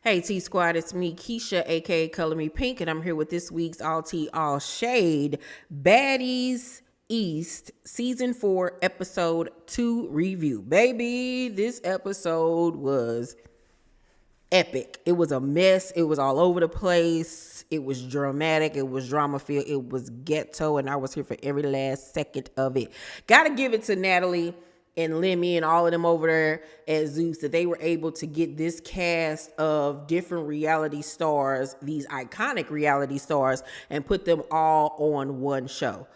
Hey T Squad, it's me, Keisha, aka Color Me Pynk, and I'm here with this week's All Tea, All Shade Baddies East Season 4, Episode 2 review. Baby, this episode was epic. It was a mess. It was all over the place. It was dramatic. It was drama-filled. It was ghetto, and I was here for every last second of it. Gotta give it to Natalie and Lemmy and all of them over there at Zeus that they were able to get this cast of different reality stars, these iconic reality stars, and put them all on one show.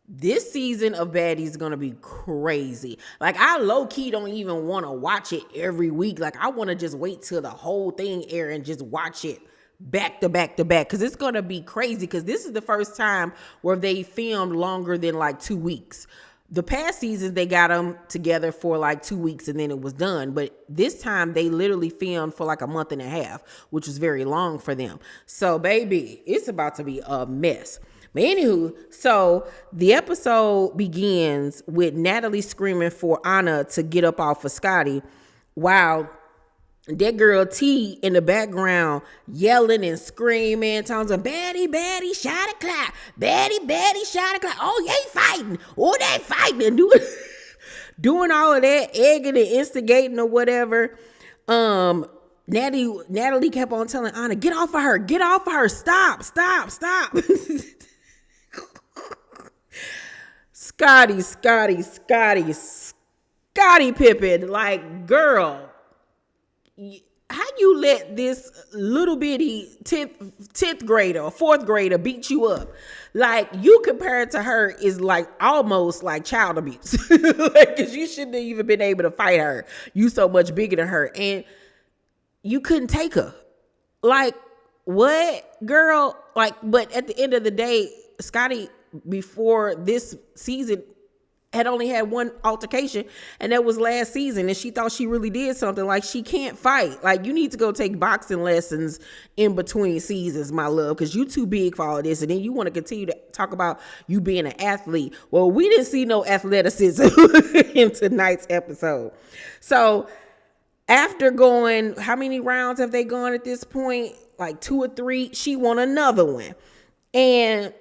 This season of Baddies is going to be crazy. Like, I low-key don't even want to watch it every week. Like, I want to just wait till the whole thing air and just watch it back to back to back, because it's going to be crazy, because this is the first time where they filmed longer than like 2 weeks. The past seasons, they got them together for like 2 weeks and then it was done. But this time, they literally filmed for like a month and a half, which was very long for them. So, baby, it's about to be a mess. But anywho, so the episode begins with Natalie screaming for Anna to get up off of Scotty, while that girl T in the background yelling and screaming, telling them, "Baddie, baddie, shot a clock. Baddie, baddie, shot a clock. Oh, they fighting. Oh, they fighting." And doing all of that, egging and instigating or whatever. Natalie kept on telling Anna, "Get off of her. Get off of her. Stop, stop, stop." Scotty Pippen, like, girl, how you let this little bitty 10th grader or 4th grader beat you up? Like, you compared to her is like almost like child abuse. Like, cause you shouldn't have even been able to fight her. You so much bigger than her, and you couldn't take her. Like, what, girl? Like, but at the end of the day, Scotty, before this season, had only had one altercation, and that was last season, and she thought she really did something. Like, she can't fight. Like, you need to go take boxing lessons in between seasons, my love, because you too big for all of this, and then you want to continue to talk about you being an athlete. Well, we didn't see no athleticism in tonight's episode. So after going, how many rounds have they gone at this point? Like 2 or 3. She won another one, and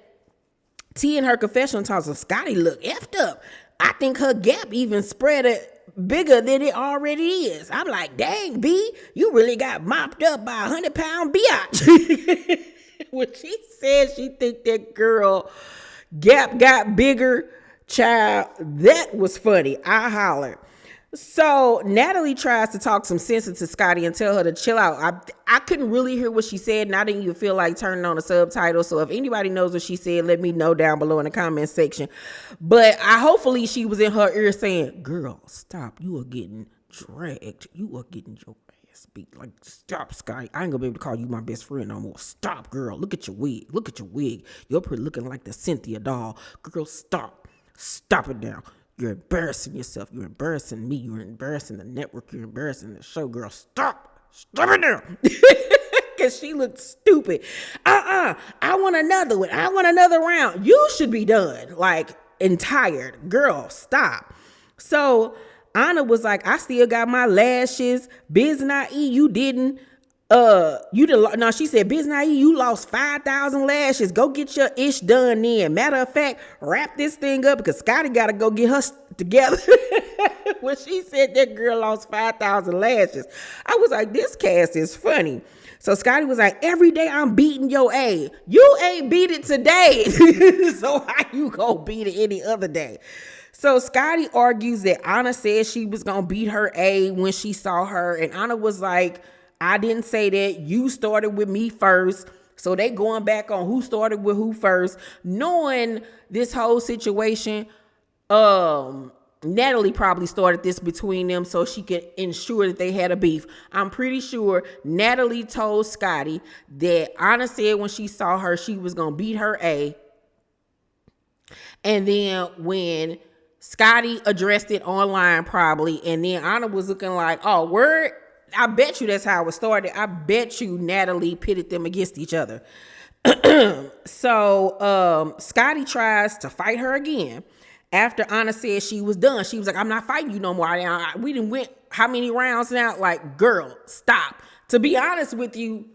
T in her confessional talks of Scotty look effed up. I think her gap even spread it bigger than it already is. I'm like, dang, B, you really got mopped up by 100-pound biatch. When she said she think that girl gap got bigger, child, that was funny. I hollered. So Natalie tries to talk some sense into Scotty and tell her to chill out. I couldn't really hear what she said, and I didn't even feel like turning on the subtitle. So if anybody knows what she said, let me know down below in the comment section. But hopefully she was in her ear saying, "Girl, stop. You are getting dragged. You are getting your ass beat. Like, stop, Scotty. I ain't gonna be able to call you my best friend no more. Stop, girl. Look at your wig. Look at your wig. You're pretty looking like the Cynthia doll. Girl, stop. Stop it now. You're embarrassing yourself. You're embarrassing me. You're embarrassing the network. You're embarrassing the show. Girl, stop. Stop it now." Because she looked stupid. I want another one. I want another round. You should be done. Like, and tired. Girl, stop. So Anna was like, "I still got my lashes. Biz Nai, you didn't. No, she said, "Biz Nai, you lost 5,000 lashes. Go get your ish done then. Matter of fact, wrap this thing up, because Scotty got to go get her together." When she said that girl lost 5,000 lashes, I was like, this cast is funny. So Scotty was like, "Every day I'm beating your A. You ain't beat it today." So how you gonna beat it any other day? So Scotty argues that Anna said she was gonna beat her A when she saw her, and Anna was like, "I didn't say that. You started with me first." So they going back on who started with who first. Knowing this whole situation, Natalie probably started this between them so she could ensure that they had a beef. I'm pretty sure Natalie told Scotty that Anna said when she saw her, she was going to beat her A. And then when Scotty addressed it online probably, and then Anna was looking like, "Oh, word? I bet you that's how it started. I bet you Natalie pitted them against each other." So Scotty tries to fight her again. After Anna said she was done, she was like, "I'm not fighting you no more. We didn't went how many rounds now? Like, girl, stop. To be honest with you,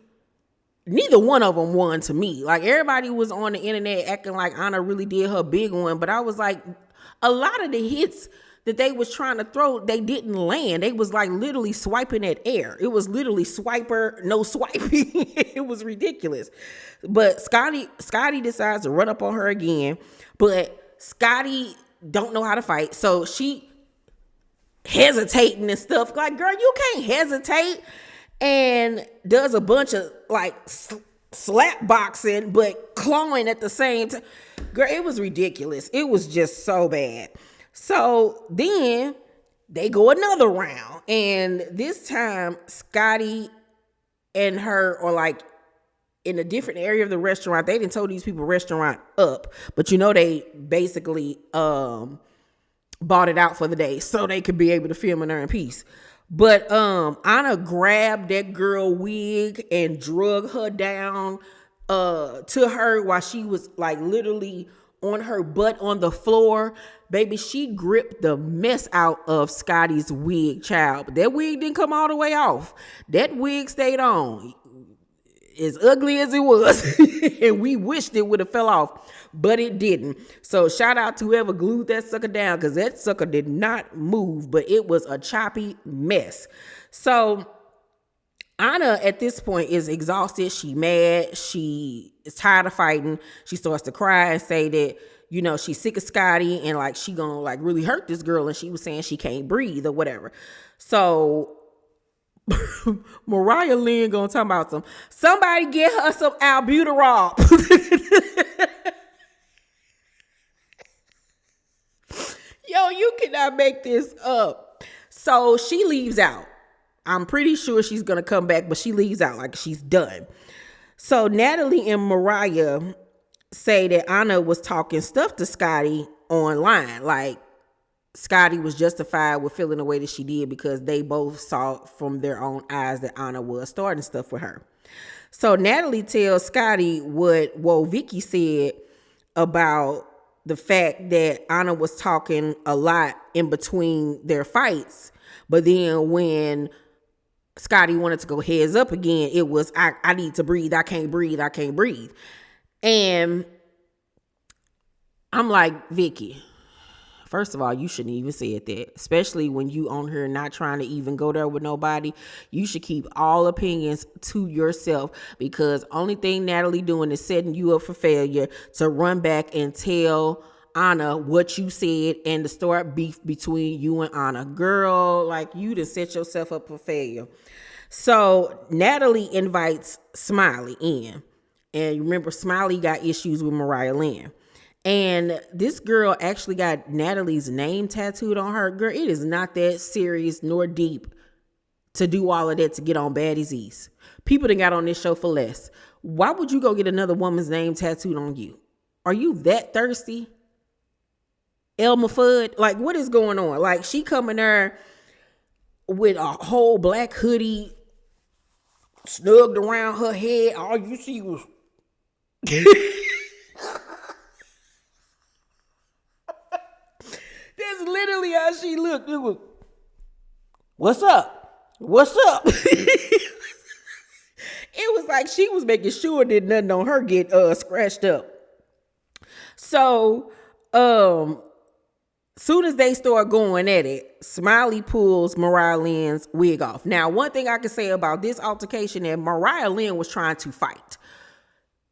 neither one of them won to me. Like, everybody was on the internet acting like Anna really did her big one, but I was like, a lot of the hits that they was trying to throw, they didn't land. They was like literally swiping at air. It was literally swiper, no swiping. It was ridiculous. But Scotty decides to run up on her again, but Scotty don't know how to fight, so she hesitating and stuff. Like, girl, you can't hesitate. And does a bunch of like slap boxing, but clawing at the same time. Girl, it was ridiculous. It was just so bad. So then they go another round, and this time Scotty and her are like in a different area of the restaurant. They didn't told these people restaurant up, but you know, they basically bought it out for the day so they could be able to film in there in peace. But Anna grabbed that girl wig and drug her down to her while she was like literally on her butt on the floor. Baby, she gripped the mess out of Scotty's wig, child. But that wig didn't come all the way off. That wig stayed on. As ugly as it was. And we wished it would have fell off, but it didn't. So shout out to whoever glued that sucker down, because that sucker did not move, but it was a choppy mess. So Anna at this point is exhausted. She mad. She is tired of fighting. She starts to cry and say that, you know, she's sick of Scotty and like she gonna like really hurt this girl, and she was saying she can't breathe or whatever. So Mariah Lynn gonna talk about somebody get her some albuterol. Yo, you cannot make this up. So she leaves out. I'm pretty sure she's gonna come back, but she leaves out like she's done. So Natalie and Mariah say that Anna was talking stuff to Scotty online, like Scotty was justified with feeling the way that she did because they both saw from their own eyes that Anna was starting stuff with her. So Natalie tells Scotty what Vicky said about the fact that Anna was talking a lot in between their fights, but then when Scotty wanted to go heads up again, it was, I need to breathe. I can't breathe. I can't breathe. And I'm like, Vicky, first of all, you shouldn't even said that, especially when you on here not trying to even go there with nobody. You should keep all opinions to yourself, because only thing Natalie doing is setting you up for failure to run back and tell Anna what you said and to start beef between you and Anna. Girl, like, you done set yourself up for failure. So Natalie invites Smiley in. And remember, Smiley got issues with Mariah Lynn. And this girl actually got Natalie's name tattooed on her. Girl, it is not that serious nor deep to do all of that to get on Baddies East. People done got on this show for less. Why would you go get another woman's name tattooed on you? Are you that thirsty? Elma Fudd? Like, what is going on? Like, she coming there with a whole black hoodie snugged around her head. All you see was... That's literally how she looked. It was, what's up? What's up? It was like she was making sure that nothing on her get scratched up. So, soon as they start going at it, Smiley pulls Mariah Lynn's wig off. Now, one thing I can say about this altercation, that Mariah Lynn was trying to fight.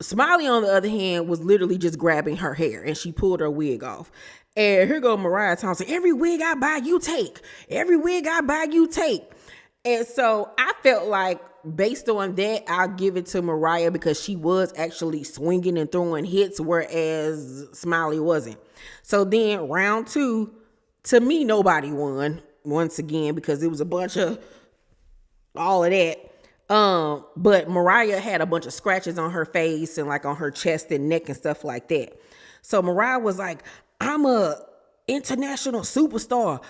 Smiley, on the other hand, was literally just grabbing her hair, and she pulled her wig off. And here go Mariah Thompson. Every wig I buy, you take. Every wig I buy, you take. And so I felt like, based on that, I'll give it to Mariah, because she was actually swinging and throwing hits, whereas Smiley wasn't. So then round two, to me, nobody won once again, because it was a bunch of all of that. But Mariah had a bunch of scratches on her face and like on her chest and neck and stuff like that. So Mariah was like, I'm a international superstar.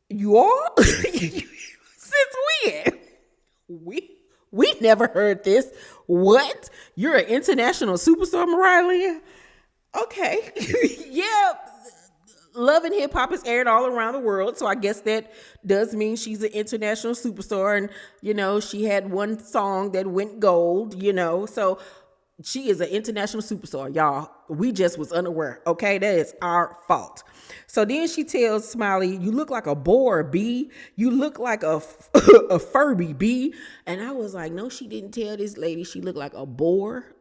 You are? Since when? We never heard this. What? You're an international superstar, Mariah Lynn? Okay. Yeah. Love and Hip Hop is aired all around the world, so I guess that does mean she's an international superstar. And she had one song that went gold. So she is an international superstar, y'all. We just was unaware. Okay, that is our fault. So then she tells Smiley, "You look like a boar, B. You look like a a Furby, B." And I was like, no, she didn't tell this lady she looked like a boar,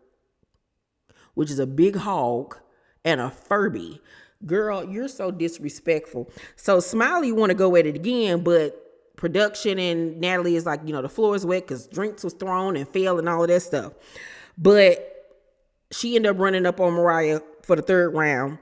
which is a big hog, and a Furby. Girl, you're so disrespectful. So Smiley want to go at it again, but production and Natalie is like, the floor is wet because drinks was thrown and fell and all of that stuff. But she ended up running up on Mariah for the third round.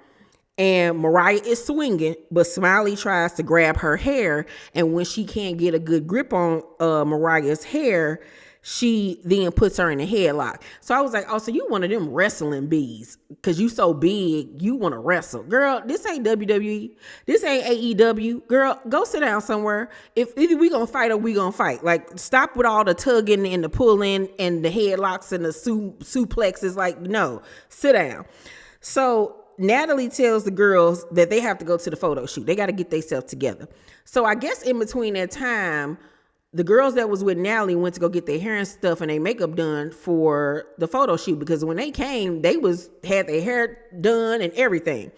And Mariah is swinging, but Smiley tries to grab her hair. And when she can't get a good grip on Mariah's hair, she then puts her in a headlock. So I was like, oh, so you one of them wrestling bees because you so big, you want to wrestle. Girl, this ain't WWE. This ain't AEW. Girl, go sit down somewhere. If either we going to fight or we going to fight. Like, stop with all the tugging and the pulling and the headlocks and the suplexes. Like, no, sit down. So Natalie tells the girls that they have to go to the photo shoot. They got to get themselves together. So I guess in between that time, the girls that was with Natalie went to go get their hair and stuff and their makeup done for the photo shoot, because when they came, they had their hair done and everything.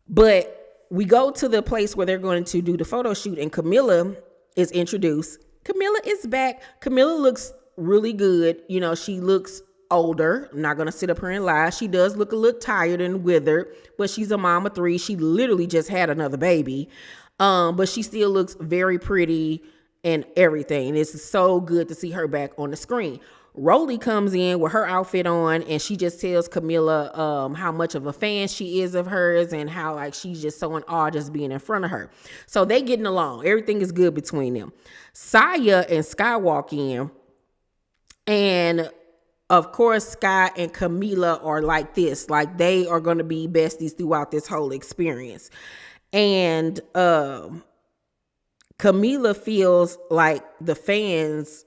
But we go to the place where they're going to do the photo shoot, and Camilla is introduced. Camilla is back. Camilla looks really good. She looks older. I'm not going to sit up here and lie. She does look a little tired and withered, but she's a mom of 3. She literally just had another baby. But she still looks very pretty and everything. And it's so good to see her back on the screen. Rolly comes in with her outfit on, and she just tells Camilla how much of a fan she is of hers and how like she's just so in awe just being in front of her. So they getting along. Everything is good between them. Saya and Sky walk in, and of course Sky and Camilla are like this. Like they are going to be besties throughout this whole experience. And Camilla feels like the fans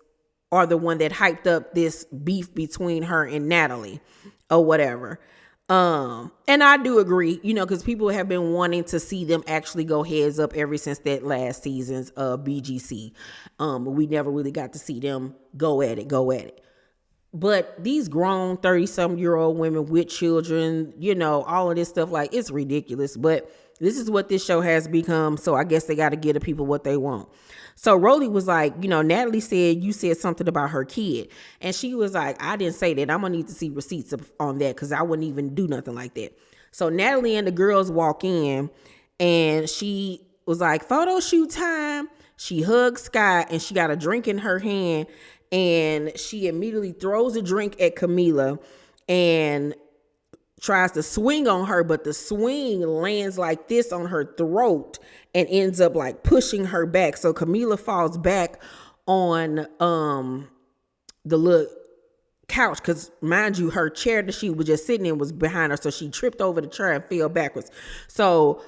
are the one that hyped up this beef between her and Natalie or whatever. And I do agree, because people have been wanting to see them actually go heads up ever since that last season's BGC. We never really got to see them go at it. But these grown 30-some-year-old women with children, all of this stuff, like, it's ridiculous. But this is what this show has become, so I guess they got to give the people what they want. So Rolly was like, Natalie said you said something about her kid. And she was like, I didn't say that. I'm going to need to see receipts on that because I wouldn't even do nothing like that. So Natalie and the girls walk in, and she was like, photo shoot time. She hugs Sky, and she got a drink in her hand, and she immediately throws a drink at Camilla and tries to swing on her, but the swing lands like this on her throat and ends up like pushing her back. So Camilla falls back on the little couch, because mind you, her chair that she was just sitting in was behind her, so she tripped over the chair and fell backwards. So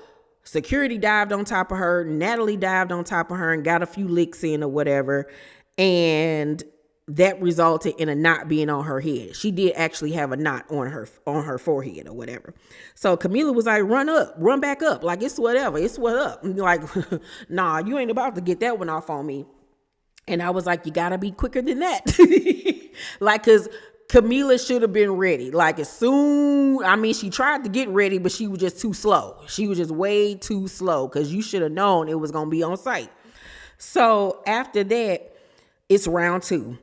security dived on top of her, Natalie dived on top of her and got a few licks in or whatever, and that resulted in a knot being on her head. She did actually have a knot on her forehead or whatever. So Camilla was like, run back up. Like, it's whatever. It's what up. Like, nah, you ain't about to get that one off on me. And I was like, you gotta be quicker than that. Like, cause Camilla should have been ready. Like, she tried to get ready, but she was just too slow. She was just way too slow, because you should have known it was gonna be on site. So after that, it's round 2.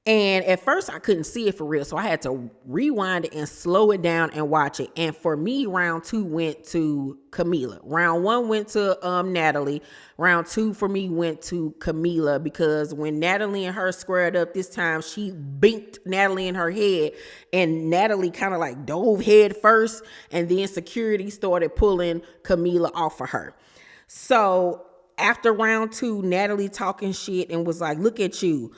And at first I couldn't see it for real, so I had to rewind it and slow it down and watch it. And for me, round 2 went to Camilla. Round 1 went to Natalie. Round 2 for me went to Camilla, because when Natalie and her squared up this time, she binked Natalie in her head, and Natalie kind of like dove head first, and then security started pulling Camilla off of her. So after round 2, Natalie talking shit and was like, look at you,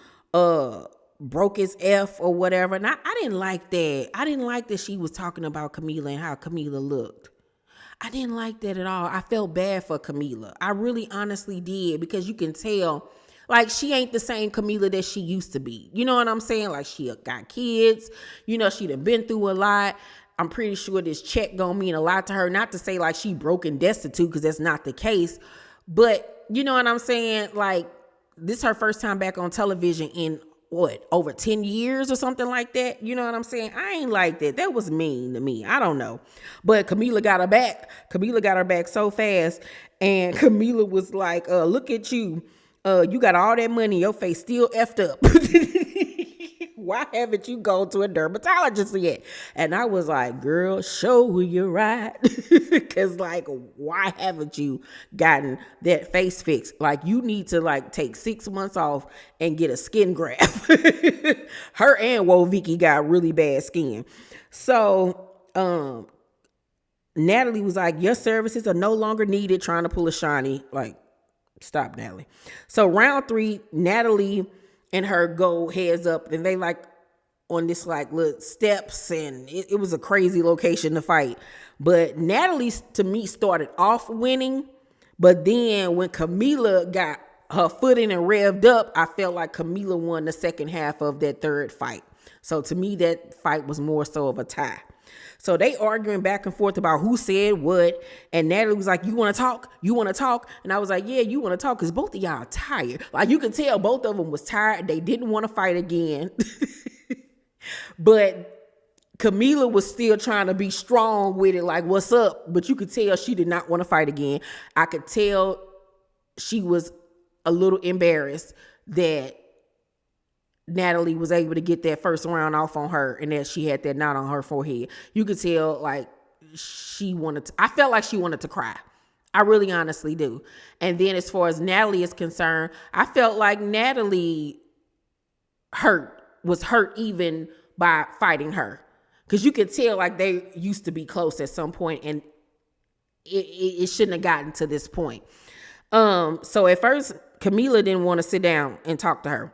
broke his F or whatever. And I didn't like that. I didn't like that she was talking about Camilla and how Camilla looked. I didn't like that at all. I felt bad for Camilla. I really honestly did, because you can tell, like, she ain't the same Camilla that she used to be. You know what I'm saying? Like, she got kids, she done been through a lot. I'm pretty sure this check gonna mean a lot to her. Not to say like she broke and destitute, because that's not the case. But you know what I'm saying? Like, this is her first time back on television in over 10 years or something like that. You know what I'm saying? I ain't like that. That was mean to me. I don't know. But Camilla got her back. Camilla got her back so fast. And Camilla was like, look at you. You got all that money. Your face still effed up. Why haven't you gone to a dermatologist yet? And I was like, girl, show who you're right. Because, like, why haven't you gotten that face fixed? Like, you need to, like, take 6 months off and get a skin graft. Her and Vicky got really bad skin. So, Natalie was like, your services are no longer needed, trying to pull a Shawnee. Like, stop, Natalie. So, round 3, Natalie and her go heads up, and they like on this like little steps, and it was a crazy location to fight. But Natalie, to me, started off winning, but then when Camilla got her footing and revved up, I felt like Camilla won the second half of that third fight. So to me, that fight was more so of a tie. So they arguing back and forth about who said what. And Natalie was like, you want to talk? You want to talk? And I was like, yeah, you want to talk, because both of y'all are tired. Like, you could tell both of them was tired. They didn't want to fight again. But Camilla was still trying to be strong with it, like, what's up? But you could tell she did not want to fight again. I could tell she was a little embarrassed that Natalie was able to get that first round off on her, and that she had that knot on her forehead. You could tell, like, I felt like she wanted to cry. I really honestly do. And then as far as Natalie is concerned, I felt like Natalie was hurt even by fighting her. Because you could tell, like, they used to be close at some point, and it shouldn't have gotten to this point. So at first, Camilla didn't want to sit down and talk to her,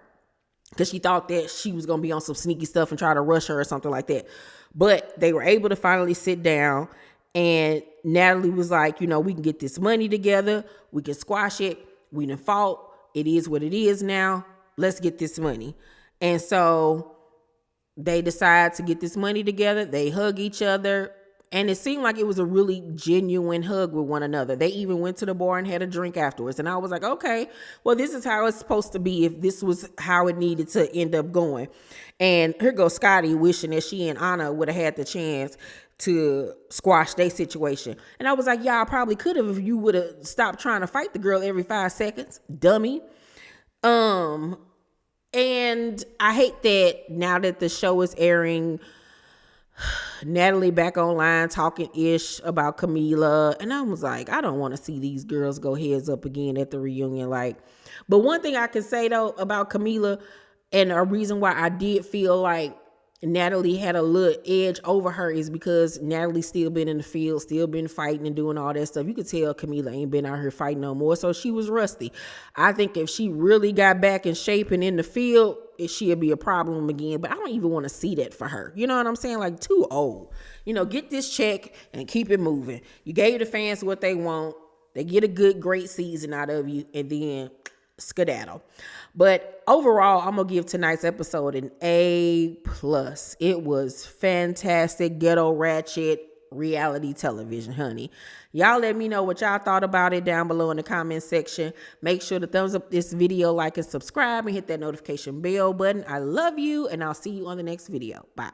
because she thought that she was going to be on some sneaky stuff and try to rush her or something like that. But they were able to finally sit down, and Natalie was like, you know, we can get this money together. We can squash it. We done fought. It is what it is now. Let's get this money. And so they decide to get this money together. They hug each other. And it seemed like it was a really genuine hug with one another. They even went to the bar and had a drink afterwards. And I was like, okay, well, this is how it's supposed to be if this was how it needed to end up going. And here goes Scotty wishing that she and Anna would have had the chance to squash their situation. And I was like, y'all probably could have if you would have stopped trying to fight the girl every 5 seconds. Dummy. And I hate that now that the show is airing, Natalie back online talking ish about Camilla, and I was like, I don't want to see these girls go heads up again at the reunion. Like, but one thing I can say though about Camilla, and a reason why I did feel like Natalie had a little edge over her, is because Natalie still been in the field, still been fighting and doing all that stuff. You could tell Camilla ain't been out here fighting no more, so she was rusty. I think if she really got back in shape and in the field, she'd be a problem again. But I don't even want to see that for her. You know what I'm saying? Like, too old. You know, get this check and keep it moving. You gave the fans what they want. They get a great season out of you, and then skedaddle. But overall, I'm gonna give tonight's episode an A+. It was fantastic, ghetto ratchet reality television, honey. Y'all let me know what y'all thought about it down below in the comment section. Make sure to thumbs up this video, like and subscribe, and hit that notification bell button. I love you, and I'll see you on the next video. Bye.